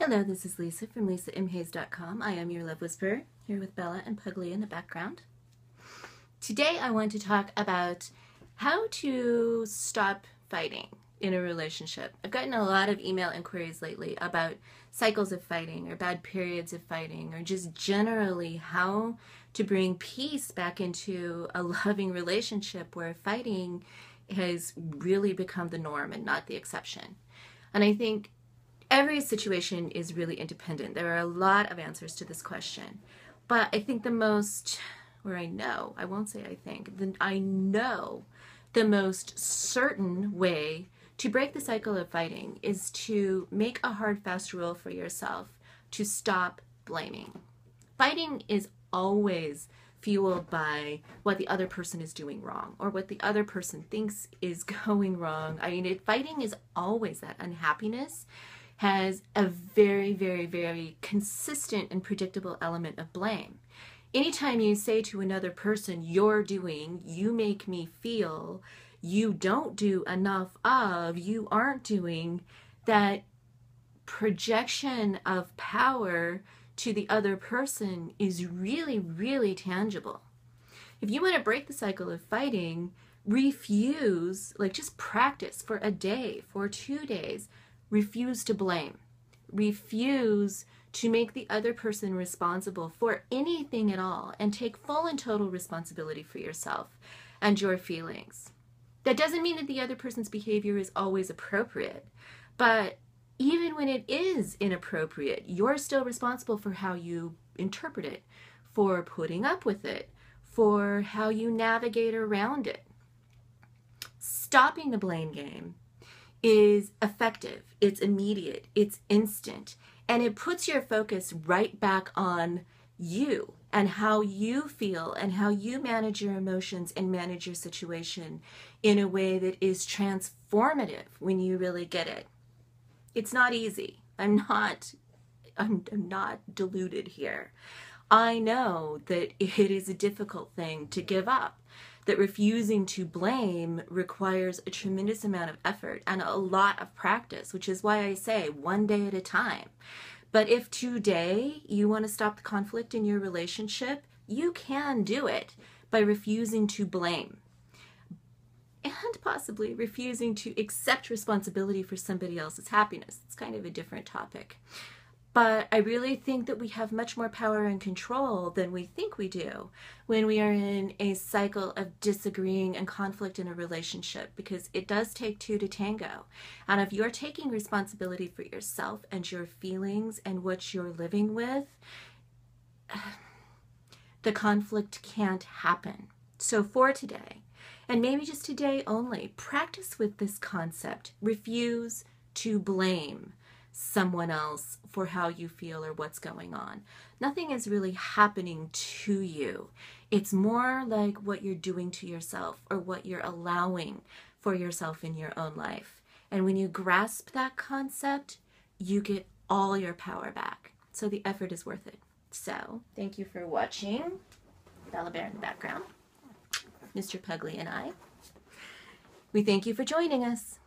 Hello, this is Lisa from lisamhays.com. I am your love whisperer, here with Bella and Pugly in the background. Today I want to talk about how to stop fighting in a relationship. I've gotten a lot of email inquiries lately about cycles of fighting or bad periods of fighting, or just generally how to bring peace back into a loving relationship where fighting has really become the norm and not the exception. And I think every situation is really independent. There are a lot of answers to this question. But I think the most, or I know, I won't say I think, I know the most certain way to break the cycle of fighting is to make a hard, fast rule for yourself to stop blaming. Fighting is always fueled by what the other person is doing wrong or what the other person thinks is going wrong. I mean, fighting is always that unhappiness has a very, very, very consistent and predictable element of blame. Anytime you say to another person, you're doing, you make me feel, you don't do enough of, you aren't doing, that projection of power to the other person is really, really tangible. If you want to break the cycle of fighting, refuse, just practice for a day, for 2 days, refuse to blame. Refuse to make the other person responsible for anything at all, and take full and total responsibility for yourself and your feelings. That doesn't mean that the other person's behavior is always appropriate, but even when it is inappropriate, you're still responsible for how you interpret it, for putting up with it, for how you navigate around it. Stopping the blame game is effective, it's immediate, it's instant, and it puts your focus right back on you and how you feel and how you manage your emotions and manage your situation in a way that is transformative when you really get it. It's not easy. I'm not deluded here. I know that it is a difficult thing to give up, that refusing to blame requires a tremendous amount of effort and a lot of practice, which is why I say 1 day at a time. But if today you want to stop the conflict in your relationship, you can do it by refusing to blame and possibly refusing to accept responsibility for somebody else's happiness. It's kind of a different topic. But I really think that we have much more power and control than we think we do when we are in a cycle of disagreeing and conflict in a relationship, because it does take two to tango. And if you're taking responsibility for yourself and your feelings and what you're living with, the conflict can't happen. So for today, and maybe just today only, practice with this concept. Refuse to blame someone else for how you feel or what's going on. Nothing is really happening to you. It's more like what you're doing to yourself or what you're allowing for yourself in your own life. And when you grasp that concept, you get all your power back. So the effort is worth it. So thank you for watching. Bella Bear in the background, Mr. Pugly and I. We thank you for joining us.